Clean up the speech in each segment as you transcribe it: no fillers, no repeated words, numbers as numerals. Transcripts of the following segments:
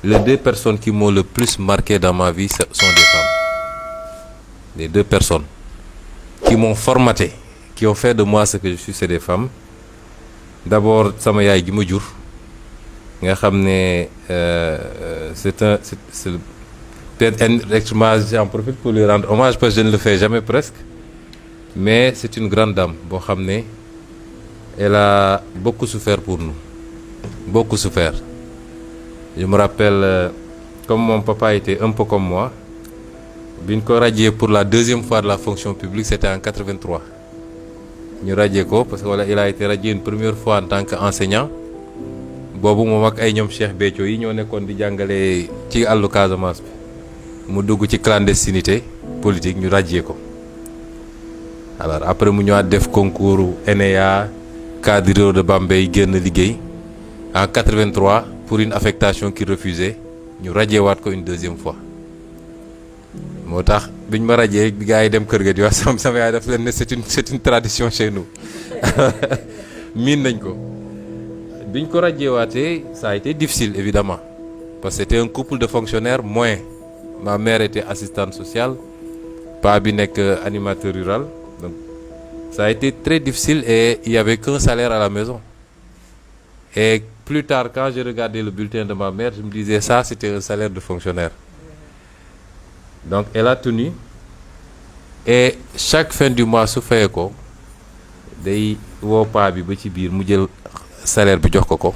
Les deux personnes qui m'ont le plus marqué dans ma vie sont des femmes. Les deux personnes qui m'ont formaté, qui ont fait de moi ce que je suis, c'est des femmes. D'abord, sama yaay gi ma jur nga xam ne c'est peut-être indirectement j'en profite pour lui rendre hommage parce que je ne le fais jamais presque, mais c'est une grande dame boo xam ne elle a beaucoup souffert pour nous, beaucoup souffert. Je me rappelle, comme mon papa était un peu comme moi, bi ñu ko radié pour la deuxième fois de la fonction publique, c'était en 83. ñu radié ko parce que voilà, il a été radié une première fois en tant qu'enseignant. Boobu moom ak ay ñoom Cheikh Béthio yi ñoo nekkoon di jàngale ci àllu Casamance bi mu dugg ci clandestinité politique ñu radié ko. Alors après mu ñëwaat def concours ENEA cadre de Bambey génn liggéey en 83 pour une affectation qu'il refusait ñu radié waat ko une deuxième fois. moo tax biñ ma radié bi gars yi dem kër ga di wax sama yaay daf leen ne c'est une tradition chez nous miin nañ ko. biñ ko radié waatee ça a été difficile évidemment parce que c'était un couple de fonctionnaires moins. Ma mère était assistante sociale, paa bi nekk animateur rural, donc ça a été très difficile et il y avait qu'un salaire à la maison. Et plus tard, quand j'ai regardé le bulletin de ma mère, je me disais ça c'était un salaire de fonctionnaire. Donc elle a tenu et chaque fin du mois su fayee ko day woo paa bi ba ci biir mu jël salaire bi jox ko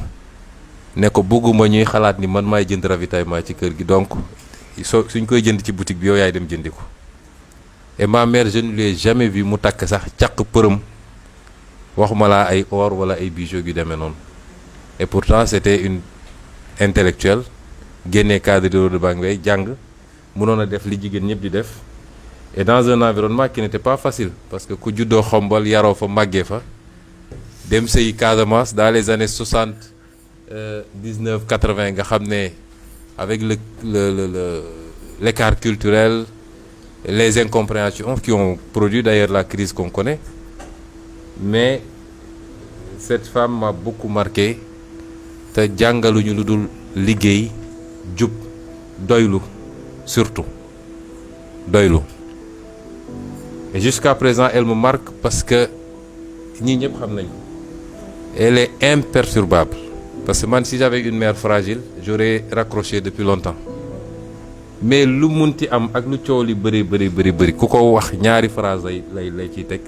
ne ko bëgguma ñuy xalaat ni man maay jënd ravitaillement ci kër gi, donc suñ koy jënd ci boutique bi yow yaay dem jëndi ko. Et ma mère je ne l'ai jamais vu mu takk sax caq përëm waxuma laa ay or wala ay bijoux yu demee noonu. Et pourtant c'était une intellectuelle génnee cadre de Bambey jàng mënoon a def li jigéen ñëpp di def et dans un environnement qui n'était pas facile parce que ku juddoo Xombol yaroo fa màggee fa dem sëyi Casamance dans les années 79 80 nga xam ne avec l'écart culturel, les incompréhensions qui ont produit d'ailleurs la crise qu'on connaît. Mais cette femme m'a beaucoup marqué te jàngaluñu lu dul liggéey jub doylu surtout doylu. Et jusqu'à présent elle me marque parce que ñii ñëpp xam nañu elle est imperturbable. Parce que man si j'avais une mère fragile j'aurais raccroché depuis longtemps mais lu munti am ak lu coow li bëri ku ko wax ñaari phrase lay ciy teg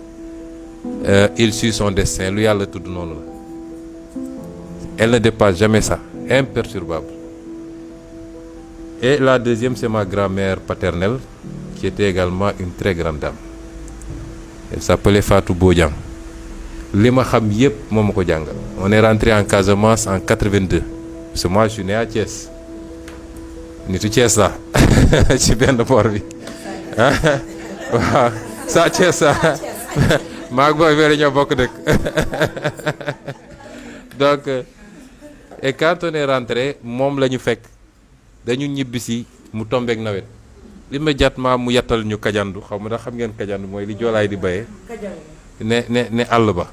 il suit son destin lu yàlla tudd noonu la. Elle ne dépasse jamais ça, imperturbable. Et la deuxième c'est ma grand-mère paternelle qui était également une très grande dame. Elle s'appelait Fatou Bodian. li ma xam yépp moo ma ko jàngal. On est rentré en Casamance en 82 parce que moi je suis né à Thiès nitu Thiès la ci benn boor bi waaw saa Thiès la maa ngi booy weer ñoo bokk dëkk donc et quand on est rentré moom la ñu fekk dañu ñibbisi mu tombeek nawet immédiatement mu yattal ñu kajandu xaw ma ndax xam ngeen kajandu mooy li joolaay di bayee ne àll ba.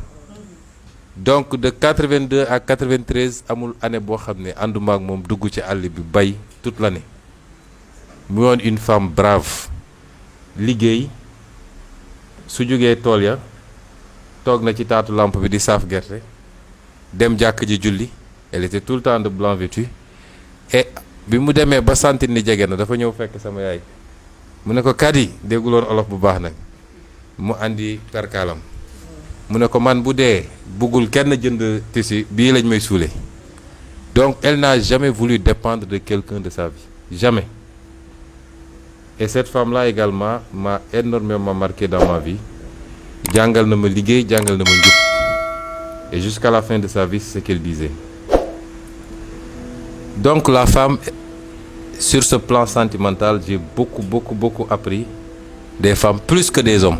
Donc de 82 à 93 amul année boo xam ne ànduma ak moom dugg ci àll bi bay toute l'année. mu woon une femme brave liggéey su jógee tool ya toog na ci taatu lampe bi di saaf gerte dem jàkk ji julli. Elle était tout le temps de blanc vêtue et bi mu demee ba sentir ni jege na dafa ñëw fekk sama yaay mu ne ko kadi dégguloon olof bu baax nag mu andi perkaalam mu ne ko man bu dee buggul kenn jënd tissu bii lañ may suulee. Donc elle n'a jamais voulu dépendre de quelqu'un de sa vie, jamais. Et cette femme-là également m'a énormément marqué dans ma vie. Jàngal na ma liggéey jàngal na ma njub et jusqu'à la fin de sa vie c'est ce qu'elle disait. Donc la femme, sur ce plan sentimental, j'ai beaucoup appris des femmes plus que des hommes.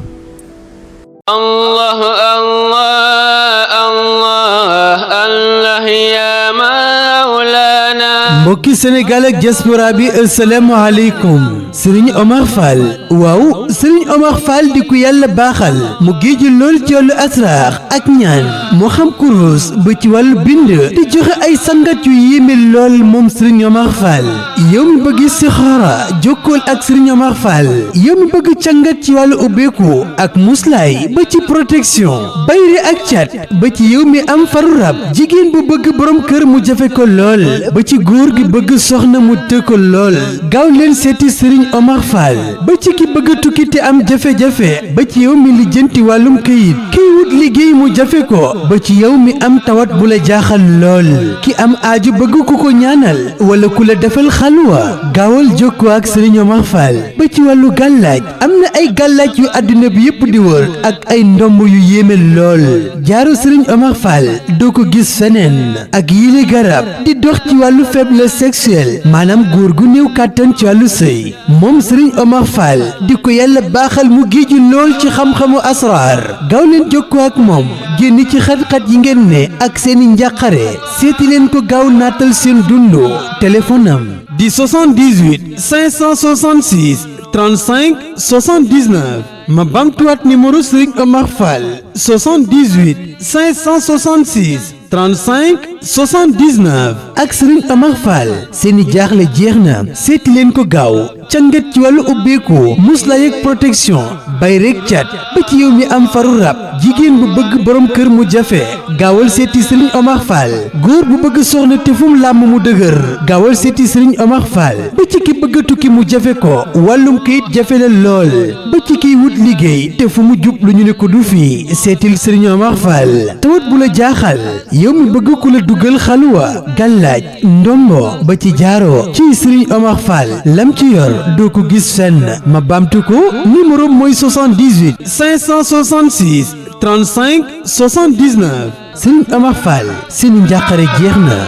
Allah Allah Allah Allah ya Maulana mbokki Sénégal ak diaspora bi asalaamaaleykum Serigne Omar Fall waaw Serigne Omar Fall di ku yàlla baaxal mu géeju lool ci wàllu asraar ak ñaan moo xam kurus ba ci wàllu bind di joxe ay sangat yu yéeme lool moom Serigne Omar Fall yow mi bëgg istixaara jokkool ak Serigne Omar Fall yow mi bëgg cangat ci wàllu ubbeeku ak muslaay ba ci protection bayri ak cat ba ci yow mi am faru rab jigéen bu bëgg borom kër mu jafe ko lool ba ci góor gi bëgg soxna mu të ko lool gaaw leen seeti Serigne Omar Fall ba ci ki bëgg tukki te am jafe-jafe ba ci yow mi lijjanti wàllum këyit kiy wut liggéey mu jafe ko ba ci yow mi am tawat bu la jaaxal lool ki am aaju bëgg ku ko ñaanal wala ku la defal xalwa gaawal jokkoo ak Serigne Omar Fall ba ci wàllu gàllaaj am na ay gàllaaj yu àdduna bi yépp di wër ak ay ndomb yu yéeme lool jaaru Serigne Omar Fall doo ko gis feneen ak yile garab di dox ci wàllu faiblesse sexuelle maanaam góor gu néew kàttan ci wàllu sëy moom Serigne Omar Fall di ko yàlla baaxal mu géeju lool ci xam-xamu asraar gaaw leen jokkoo ak moom génn ci xat-xat yi ngeen ne ak seeni njàqare seeti leen ko gaaw naatal seen dundu téléphone am di 78 566 35 79 ma bamtuwaat numéro Serigne Omar Fall 78 566 35 79 ak Serigne Omar Fall seeni jaaxle jeex na seeti leen ko gaaw cangat ci wàllu ubbeeku muslaay ak protection bay rek cat ba ci yow mi am faru rab jigéen bu bëgg borom kër mu jafe gaawal seeti Serigne Omar Fall góor bu bëgg soxna te fu mu làmm mu dëgër gaawal seeti Serigne Omar Fall ba ci ki bëgg tukki mu jafe ko wàllum kayit jafe la lool ba ci kiy wut liggéey te fu mu jub lu ñu ne ko du fii seetil Serigne Omar Fall tawat bu la jaaxal yow mi bëgg ku la dugal xaluwa gàllaaj ndombo ba ci jaaro ci Serigne Omar Fall lam ci yor doo ko gis fenn ma bamtu ko numéro mooy 78 566 35 79 Serigne Omar Fall seeni njàqare jeex na